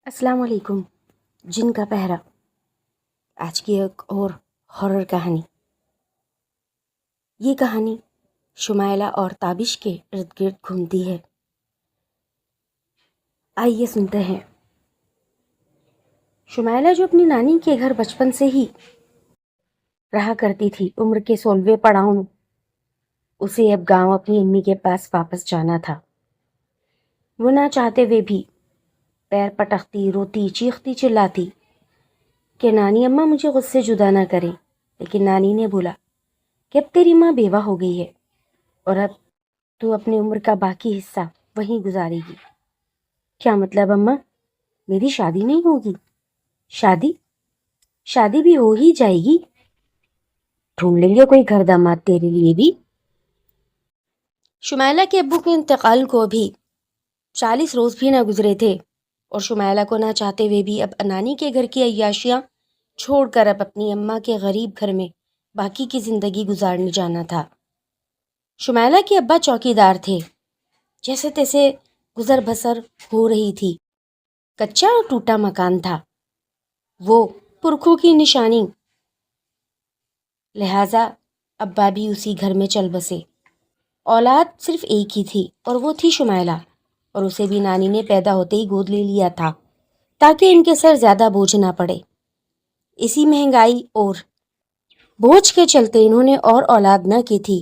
السلام علیکم۔ جن کا پہرا، آج کی ایک اور ہارر کہانی۔ یہ کہانی شمائلہ اور تابش کے ارد گرد گھومتی ہے۔ آئیے سنتے ہیں۔ شمائلہ جو اپنی نانی کے گھر بچپن سے ہی رہا کرتی تھی، عمر کے 16ویں پڑاؤ میں اسے اب گاؤں اپنی امی کے پاس واپس جانا تھا۔ وہ نہ چاہتے ہوئے بھی پیر پٹکتی، روتی، چیختی، چلاتی کہ نانی اماں مجھے خود سے جدا نہ کریں، لیکن نانی نے بولا کہ اب تیری ماں بیوہ ہو گئی ہے اور اب تو اپنی عمر کا باقی حصہ وہیں گزارے گی۔ کیا مطلب اماں؟ میری شادی نہیں ہوگی؟ شادی بھی ہو ہی جائے گی، ڈھونڈ لیں گے کوئی گھر داماد تیرے لیے بھی۔ شمائلہ کے ابو کے انتقال کو بھی 40 روز بھی نہ گزرے تھے اور شمائلہ کو نہ چاہتے ہوئے بھی اب نانی کے گھر کی عیاشیاں چھوڑ کر اب اپنی اماں کے غریب گھر میں باقی کی زندگی گزارنے جانا تھا۔ شمائلہ کے ابا چوکی دار تھے، جیسے تیسے گزر بسر ہو رہی تھی۔ کچا اور ٹوٹا مکان تھا، وہ پرکھوں کی نشانی، لہٰذا ابا بھی اسی گھر میں چل بسے۔ اولاد صرف ایک ہی تھی اور وہ تھی شمائلہ، اور اسے بھی نانی نے پیدا ہوتے ہی گود لے لیا تھا تاکہ ان کے سر زیادہ بوجھ نہ پڑے۔ اسی مہنگائی اور بوجھ کے چلتے انہوں نے اور اولاد نہ کی تھی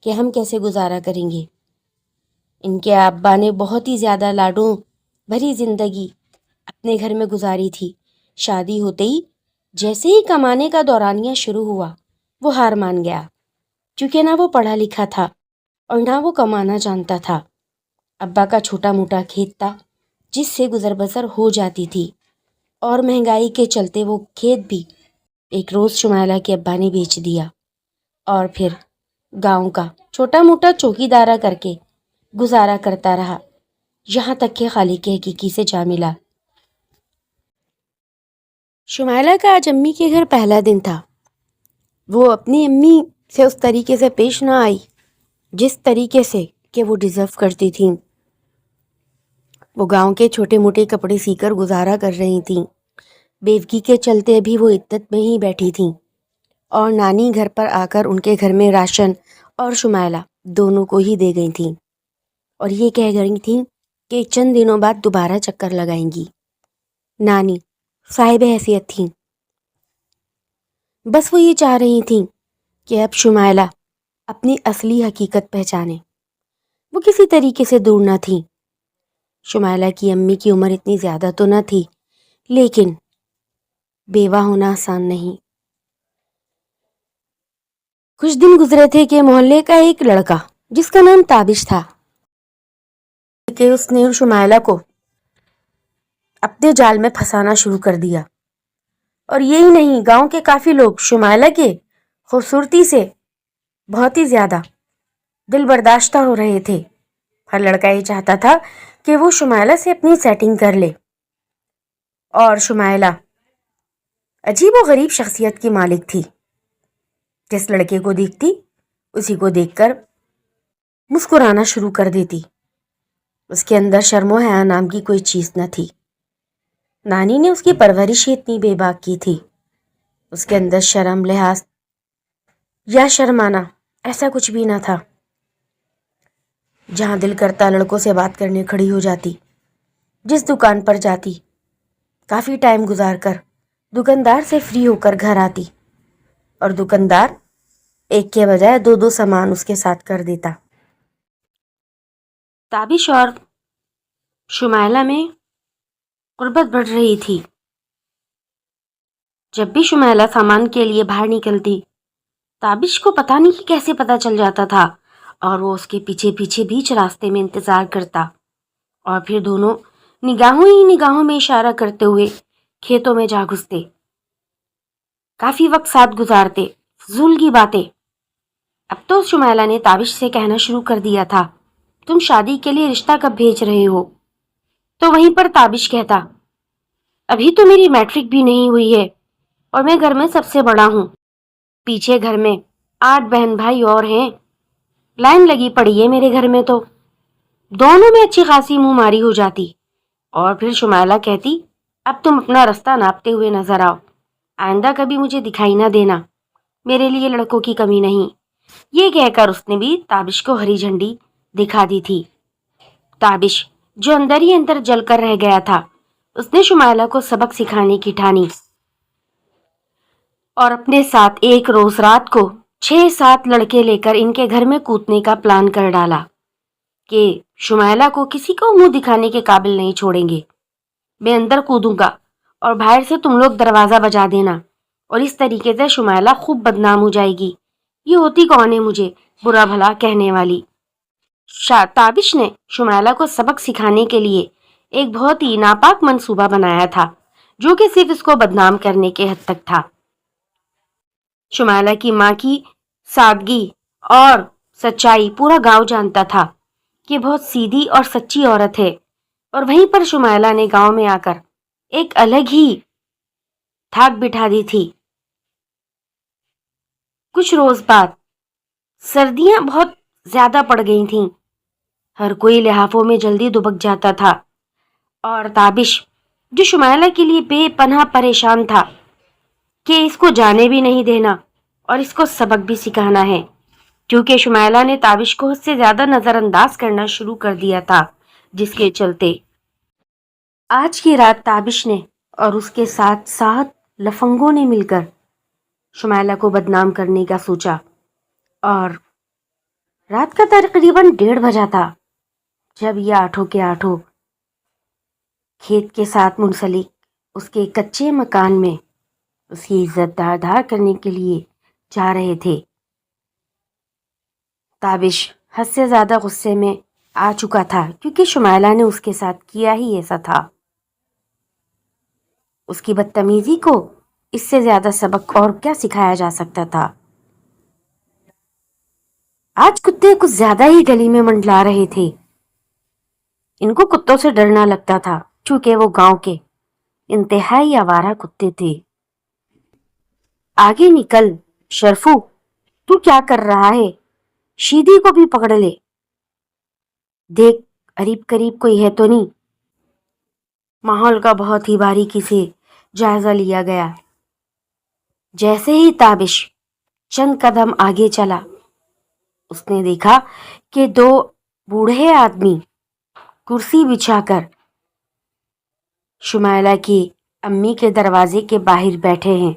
کہ ہم کیسے گزارا کریں گے۔ ان کے ابا نے بہت ہی زیادہ لاڈوں بھری زندگی اپنے گھر میں گزاری تھی۔ شادی ہوتے ہی جیسے ہی کمانے کا دورانیہ شروع ہوا، وہ ہار مان گیا، کیونکہ نہ وہ پڑھا لکھا تھا اور نہ وہ کمانا جانتا تھا۔ ابا کا چھوٹا موٹا کھیت تھا جس سے گزر بسر ہو جاتی تھی، اور مہنگائی کے چلتے وہ کھیت بھی ایک روز شمائلہ کے ابا نے بیچ دیا اور پھر گاؤں کا چھوٹا موٹا چوکی دارا کر کے گزارا کرتا رہا، یہاں تک کہ خالق حقیقی سے جا ملا۔ شمائلہ کا آج امی کے گھر پہلا دن تھا۔ وہ اپنی امی سے اس طریقے سے پیش نہ آئی جس طریقے سے کہ وہ ڈیزرو کرتی تھیں۔ وہ گاؤں کے چھوٹے موٹے کپڑے سی کر گزارا کر رہی تھیں، بیوگی کے چلتے ابھی وہ عدت میں ہی بیٹھی تھیں، اور نانی گھر پر آ کر ان کے گھر میں راشن اور شمائلہ دونوں کو ہی دے گئی تھیں، اور یہ کہہ گئی تھیں کہ چند دنوں بعد دوبارہ چکر لگائیں گی۔ نانی صاحب حیثیت تھیں، بس وہ یہ چاہ رہی تھیں کہ اب شمائلہ اپنی اصلی حقیقت پہچانے۔ وہ کسی طریقے سے دور نہ تھیں۔ شمائلہ کی امی کی عمر اتنی زیادہ تو نہ تھی، لیکن بیوہ ہونا آسان نہیں۔ کچھ دن گزرے تھے کہ محلے کا ایک لڑکا جس کا نام تابش تھا کہ اس نے شمائلہ کو اپنے جال میں پھنسانا شروع کر دیا، اور یہی نہیں، گاؤں کے کافی لوگ شمائلہ کے خوبصورتی سے بہت ہی زیادہ دل برداشتہ ہو رہے تھے۔ ہر لڑکا یہ چاہتا تھا کہ وہ شمائلہ سے اپنی سیٹنگ کر لے، اور شمائلہ عجیب و غریب شخصیت کی مالک تھی۔ جس لڑکے کو دیکھتی اسی کو دیکھ کر مسکرانا شروع کر دیتی۔ اس کے اندر شرم و حیا نام کی کوئی چیز نہ تھی۔ نانی نے اس کی پرورش ہی اتنی بے باک کی تھی، اس کے اندر شرم، لحاظ یا شرمانا ایسا کچھ بھی نہ تھا۔ جہاں دل کرتا لڑکوں سے بات کرنے کھڑی ہو جاتی، جس دکان پر جاتی کافی ٹائم گزار کر دکاندار سے فری ہو کر گھر آتی، اور دکاندار ایک کے بجائے دو سامان اس کے ساتھ کر دیتا۔ تابش اور شمائلہ میں قربت بڑھ رہی تھی۔ جب بھی شمائلہ سامان کے لیے باہر نکلتی، تابش کو پتہ نہیں کیسے پتہ چل جاتا تھا، اور وہ اس کے پیچھے پیچھے بیچ راستے میں انتظار کرتا، اور پھر دونوں نگاہوں میں اشارہ کرتے ہوئے کھیتوں میں جا گھستے۔ کافی وقت ساتھ گزارتے، فضول کی باتیں۔ اب تو شمائلہ نے تابش سے کہنا شروع کر دیا تھا، تم شادی کے لیے رشتہ کب بھیج رہے ہو؟ تو وہیں پر تابش کہتا، ابھی تو میری میٹرک بھی نہیں ہوئی ہے، اور میں گھر میں سب سے بڑا ہوں۔ پیچھے گھر میں 8 بہن بھائی اور ہیں، لائن لگی پڑی ہے میرے گھر میں، تو دونوں میں اچھی خاصی منہ ماری ہو جاتی۔ اور پھر شمائلہ کہتی، اب تم اپنا رستہ ناپتے ہوئے نظر آؤ، آئندہ کبھی مجھے دکھائی نہ دینا، میرے لیے لڑکوں کی کمی نہیں۔ یہ کہہ کر اس نے بھی تابش کو ہری جھنڈی دکھا دی تھی۔ تابش جو اندر ہی اندر جل کر رہ گیا تھا، اس نے شمائلہ کو سبق سکھانے کی ٹھانی اور اپنے ساتھ ایک روز رات کو 6-7 لڑکے لے کر ان کے گھر میں کودنے کا پلان کر ڈالا کہ شمائلہ کو کسی کو منہ دکھانے کے قابل نہیں چھوڑیں گے۔ میں اندر کودوں گا اور باہر سے تم لوگ دروازہ بجا دینا، اور اس طریقے سے شمائلہ خوب بدنام ہو جائے گی۔ یہ ہوتی کون ہے مجھے برا بھلا کہنے والی؟ تابش نے شمائلہ کو سبق سکھانے کے لیے ایک بہت ہی ناپاک منصوبہ بنایا تھا، جو کہ صرف اس کو بدنام کرنے کے حد تک تھا۔ شمائلہ کی ماں کی سادگی اور سچائی پورا گاؤں جانتا تھا کہ بہت سیدھی اور سچی عورت ہے، اور وہیں پر شمائلہ نے گاؤں میں آ کر ایک الگ ہی تھاک بٹھا دی تھی۔ کچھ روز بعد سردیاں بہت زیادہ پڑ گئی تھیں، ہر کوئی لحافوں میں جلدی دبک جاتا تھا، اور تابش جو شمائلہ کے لیے بے پناہ پریشان تھا کہ اس کو جانے بھی نہیں دینا اور اس کو سبق بھی سکھانا ہے، کیونکہ شمائلہ نے تابش کو اس سے زیادہ نظر انداز کرنا شروع کر دیا تھا، جس کے چلتے آج کی رات تابش نے اور اس کے ساتھ 7 لفنگوں نے مل کر شمائلہ کو بدنام کرنے کا سوچا۔ اور رات کا تقریباً 1:30 بجا تھا جب یہ 8 کے 8 کھیت کے ساتھ منسلک اس کے کچے مکان میں اس کی عزت دار کرنے کے لیے جا رہے تھے۔ تابش حد سے زیادہ غصے میں آ چکا تھا، کیونکہ شمائلہ نے اس کے ساتھ کیا ہی ایسا تھا۔ اس کی بدتمیزی کو اس سے زیادہ سبق اور کیا سکھایا جا سکتا تھا؟ آج کتے کچھ زیادہ ہی گلی میں منڈلا رہے تھے۔ ان کو کتوں سے ڈرنا لگتا تھا، چونکہ وہ گاؤں کے انتہائی آوارہ کتے تھے۔ آگے نکل شرفو، تو کیا کر رہا ہے؟ شیدی کو بھی پکڑ لے، دیکھ قریب قریب کوئی ہے تو نہیں۔ ماحول کا بہت ہی باریکی سے جائزہ لیا گیا۔ جیسے ہی تابش چند قدم آگے چلا، اس نے دیکھا کہ 2 بوڑھے آدمی کرسی بچھا کر شمائلہ کی امی کے دروازے کے باہر بیٹھے ہیں۔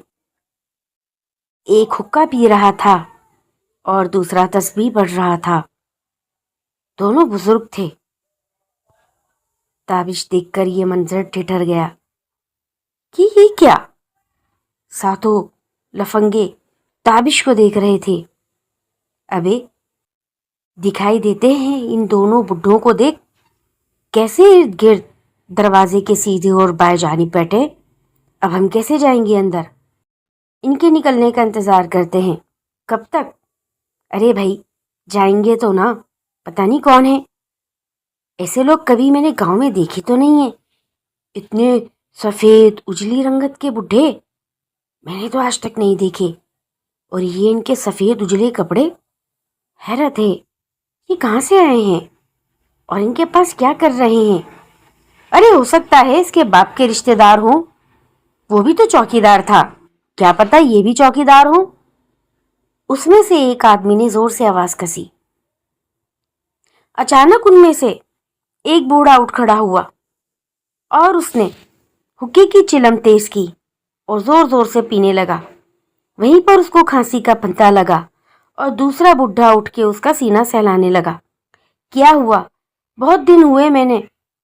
ایک حقہ پی رہا تھا اور دوسرا تسبیح پڑھ رہا تھا۔ دونوں بزرگ تھے۔ تابش دیکھ کر یہ منظر ٹھٹر گیا کہ یہ کیا؟ 7 لفنگے تابش کو دیکھ رہے تھے۔ ابے دکھائی دیتے ہیں ان دونوں بڈھوں کو، دیکھ کیسے ارد گرد دروازے کے سیدھے اور بائیں جانب بیٹھے۔ اب ہم کیسے جائیں گے اندر؟ ان کے نکلنے کا انتظار کرتے ہیں۔ کب تک؟ ارے بھائی جائیں گے تو نا، پتہ نہیں کون ہے، ایسے لوگ کبھی میں نے گاؤں میں دیکھے تو نہیں ہیں، اتنے سفید اجلی رنگت کے بڈھے میں نے تو آج تک نہیں دیکھے، اور یہ ان کے سفید اجلے کپڑے، حیرت ہے یہ کہاں سے آئے ہیں اور ان کے پاس کیا کر رہے ہیں؟ ارے ہو سکتا ہے اس کے باپ کے رشتے دار ہوں، وہ بھی تو چوکیدار تھا، کیا پتا یہ بھی چوکیدار ہوں۔ اس میں سے ایک آدمی نے زور سے آواز کسی۔ اچانک ان میں سے ایک بوڑھا اٹھ کھڑا ہوا اور اس نے حقے کی چلم تیز کی اور زور زور سے پینے لگا۔ وہیں پر اس کو کھانسی کا پھندا لگا اور دوسرا بڈھا اٹھ کے اس کا سینہ سہلانے لگا۔ کیا ہوا؟ بہت دن ہوئے میں نے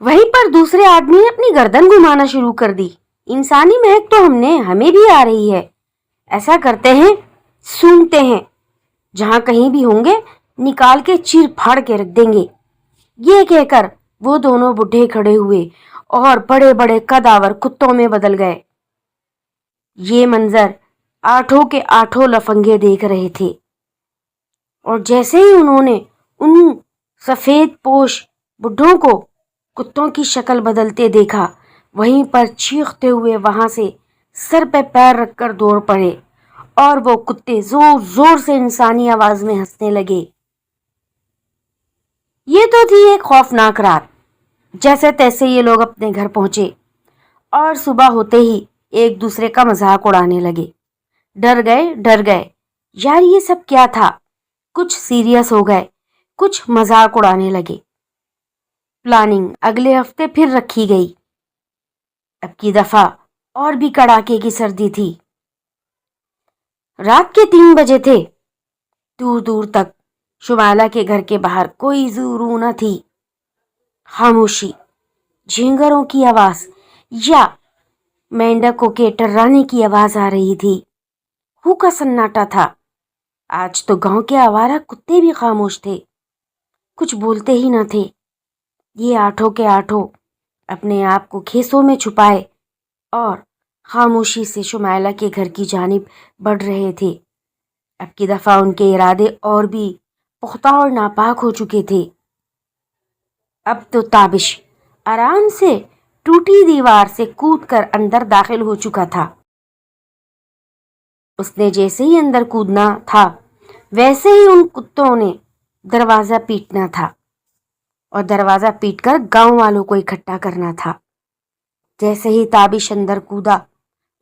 وہیں پر دوسرے آدمی نے اپنی گردن گھمانا شروع کر دی۔ انسانی مہک تو ہمیں بھی آ رہی ہے، ایسا کرتے ہیں سونگتے ہیں، جہاں کہیں بھی ہوں گے نکال کے چیر پھاڑ کے رکھ دیں گے۔ یہ کہہ کر وہ دونوں بڈھے کھڑے ہوئے اور بڑے بڑے قداور کتوں میں بدل گئے۔ یہ منظر 8 کے 8 لفنگے دیکھ رہے تھے، اور جیسے ہی انہوں نے ان سفید پوش بڈھوں کو کتوں کی شکل بدلتے دیکھا، وہیں پر چیختے ہوئے وہاں سے سر پہ پیر رکھ کر دوڑ پڑے، اور وہ کتے زور زور سے انسانی آواز میں ہنسنے لگے۔ تو تھی ایک خوفناک رات. جیسے تیسے یہ لوگ اپنے گھر پہنچے اور صبح ہوتے ہی ایک دوسرے کا مذاق اڑانے لگے. ڈر گئے یار، یہ سب کیا تھا؟ کچھ سیریس ہو گئے، کچھ مذاق اڑانے لگے. پلاننگ اگلے ہفتے پھر رکھی گئی. اب کی دفعہ اور بھی کڑاکے کی سردی تھی. رات کے 3 بجے تھے. دور دور تک شمائلہ کے گھر کے باہر کوئی رو نہ تھی. خاموشی، جھینگروں کی آواز یا مینڈکوں کے ٹرانے کی آواز آ رہی تھی. ہو کا سناٹا تھا. آج تو گاؤں کے آوارہ کتے بھی خاموش تھے، کچھ بولتے ہی نہ تھے. یہ 8 کے 8 اپنے آپ کو کھیسوں میں چھپائے اور خاموشی سے شمائلہ کے گھر کی جانب بڑھ رہے تھے. اب کی دفعہ ان کے ارادے اور بھی پختہ اور ناپاک ہو چکے تھے. اب تو تابش آرام سے ٹوٹی دیوار سے کود کر اندر داخل ہو چکا تھا. اس نے جیسے ہی اندر کودنا تھا ویسے ہی ان کتوں نے دروازہ پیٹنا تھا اور دروازہ پیٹ کر گاؤں والوں کو اکٹھا کرنا تھا. جیسے ہی تابش اندر کودا،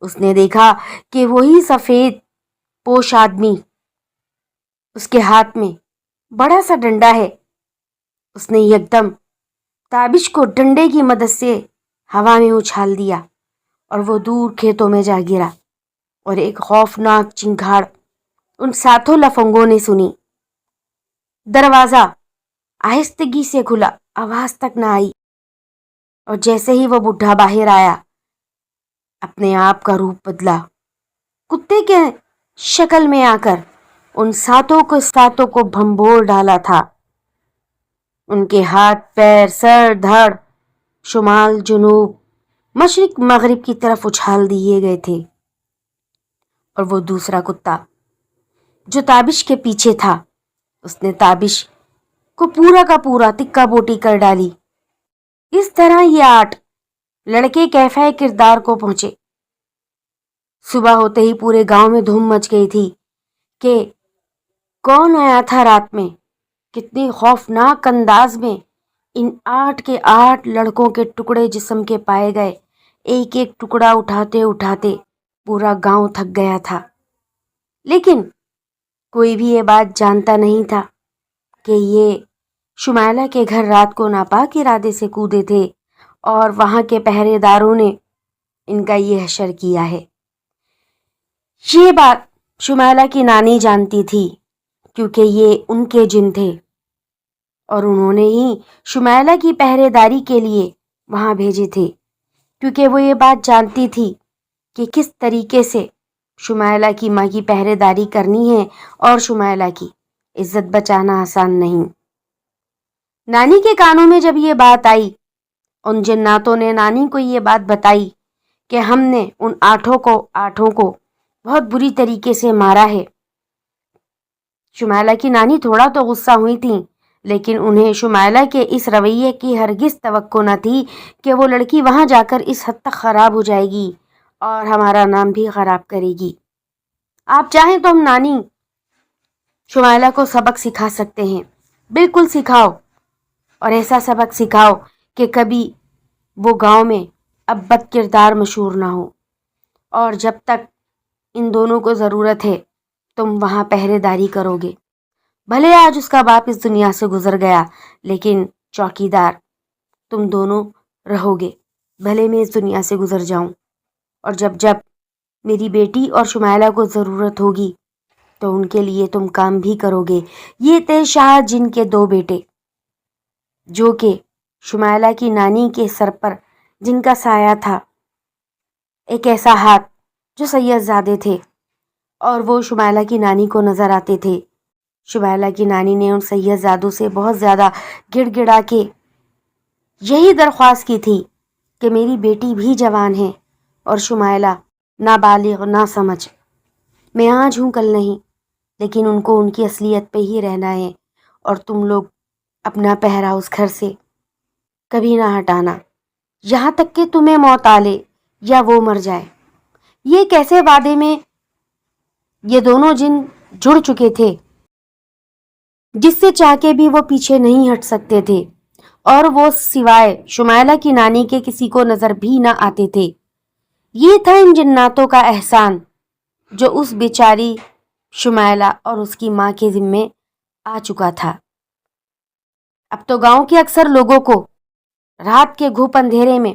اس نے دیکھا کہ وہی سفید پوش آدمی، اس کے ہاتھ میں بڑا سا ڈنڈا ہے. اس نے یکدم تابش کو ڈنڈے کی مدد سے ہوا میں اچھال دیا اور وہ دور کھیتوں میں جا گرا. اور ایک خوفناک چنگھاڑ ان 7 لفنگوں نے سنی. دروازہ آہستگی سے کھلا، آواز تک نہ آئی. اور جیسے ہی وہ بڈھا باہر آیا، اپنے آپ کا روپ بدلا. کتے کے شکل میں آ کر ان 7 کو بھنبور ڈالا تھا. ان کے ہاتھ، پیر، سر، دھڑ شمال جنوب مشرق مغرب کی طرف اچھال دیے گئے تھے. اور وہ دوسرا کتا جو تابش کے پیچھے تھا، اس نے تابش کو پورا کا پورا تکا بوٹی کر ڈالی. اس طرح یہ 8 لڑکے کیفے کردار کو پہنچے. صبح ہوتے ہی پورے گاؤں میں دھوم مچ گئی تھی کہ کون آیا تھا رات میں. کتنی خوفناک انداز میں ان 8 کے 8 لڑکوں کے ٹکڑے جسم کے پائے گئے. ایک ایک ٹکڑا اٹھاتے اٹھاتے پورا گاؤں تھک گیا تھا. لیکن کوئی بھی یہ بات جانتا نہیں تھا کہ یہ شمائلہ کے گھر رات کو ناپاک ارادے سے کودے تھے اور وہاں کے پہرے داروں نے ان کا یہ حشر کیا ہے. یہ بات شمائلہ کی نانی جانتی تھی کیونکہ یہ ان کے جن تھے اور انہوں نے ہی شمائلہ کی پہرے داری کے لیے وہاں بھیجے تھے. کیونکہ وہ یہ بات جانتی تھی کہ کس طریقے سے شمائلہ کی ماں کی پہرے داری کرنی ہے اور شمائلہ کی عزت بچانا آسان نہیں. نانی کے کانوں میں جب یہ بات آئی، ان جناتوں نے نانی کو یہ بات بتائی کہ ہم نے ان 8 کو بہت بری طریقے سے مارا ہے. شمائلہ کی نانی تھوڑا تو غصہ ہوئی تھیں، لیکن انہیں شمائلہ کے اس رویے کی ہرگز توقع نہ تھی کہ وہ لڑکی وہاں جا کر اس حد تک خراب ہو جائے گی اور ہمارا نام بھی خراب کرے گی. آپ چاہیں تو ہم نانی شمائلہ کو سبق سکھا سکتے ہیں. بالکل سکھاؤ، اور ایسا سبق سکھاؤ کہ کبھی وہ گاؤں میں اب بد کردار مشہور نہ ہو. اور جب تک ان دونوں کو ضرورت ہے تم وہاں پہرے داری کرو گے. بھلے آج اس کا باپ اس دنیا سے گزر گیا، لیکن چوکیدار تم دونوں رہو گے. بھلے میں اس دنیا سے گزر جاؤں، اور جب میری بیٹی اور شمائلہ کو ضرورت ہوگی تو ان کے لیے تم کام بھی کرو گے. یہ تھے شاہ جن کے 2 بیٹے، جو کہ شمائلہ کی نانی کے سر پر جن کا سایہ تھا، ایک ایسا ہاتھ جو سید زادے تھے اور وہ شمائلہ کی نانی کو نظر آتے تھے. شمائلہ کی نانی نے ان سید زادوں سے بہت زیادہ گڑ گڑا کے یہی درخواست کی تھی کہ میری بیٹی بھی جوان ہے اور شمائلہ نابالغ نہ سمجھ. میں آج ہوں کل نہیں، لیکن ان کو ان کی اصلیت پہ ہی رہنا ہے اور تم لوگ اپنا پہرا اس گھر سے کبھی نہ ہٹانا یہاں تک کہ تمہیں موت آ لے یا وہ مر جائے. یہ کیسے وعدے میں یہ دونوں جن جڑ چکے تھے جس سے چاہ کے بھی وہ پیچھے نہیں ہٹ سکتے تھے، اور وہ سوائے شمائلہ کی نانی کے کسی کو نظر بھی نہ آتے تھے۔ یہ تھا ان جناتوں کا احسان جو اس بیچاری شمائلہ اور اس کی ماں کے ذمے آ چکا تھا۔ اب تو گاؤں کے اکثر لوگوں کو رات کے گھوپ اندھیرے میں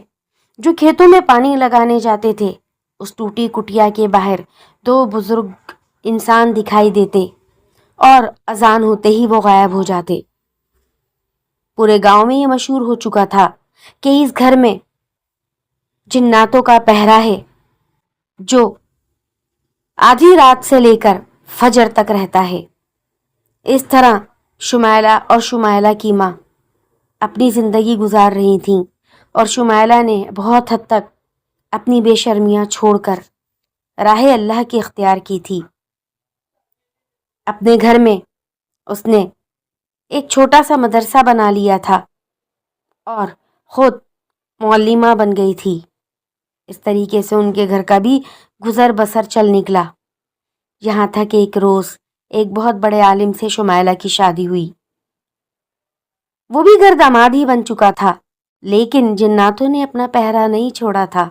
جو کھیتوں میں پانی لگانے جاتے تھے، اس ٹوٹی کٹیا کے باہر دو بزرگ انسان دکھائی دیتے اور اذان ہوتے ہی وہ غائب ہو جاتے۔ پورے گاؤں میں یہ مشہور ہو چکا تھا کہ اس گھر میں جناتوں کا پہرا ہے جو آدھی رات سے لے کر فجر تک رہتا ہے۔ اس طرح شمائلہ اور شمائلہ کی ماں اپنی زندگی گزار رہی تھیں، اور شمائلہ نے بہت حد تک اپنی بے شرمیاں چھوڑ کر راہ اللہ کی اختیار کی تھی۔ اپنے گھر میں اس نے ایک چھوٹا سا مدرسہ بنا لیا تھا اور خود معلمہ بن گئی تھی۔ اس طریقے سے ان کے گھر کا بھی گزر بسر چل نکلا، یہاں تھا کہ ایک روز ایک بہت بڑے عالم سے شمائلہ کی شادی ہوئی۔ وہ بھی گھر داماد ہی بن چکا تھا، لیکن جناتوں نے اپنا پہرا نہیں چھوڑا تھا۔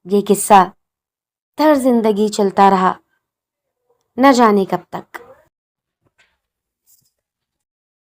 یہ قصہ تر زندگی چلتا رہا، نہ جانے کب تک۔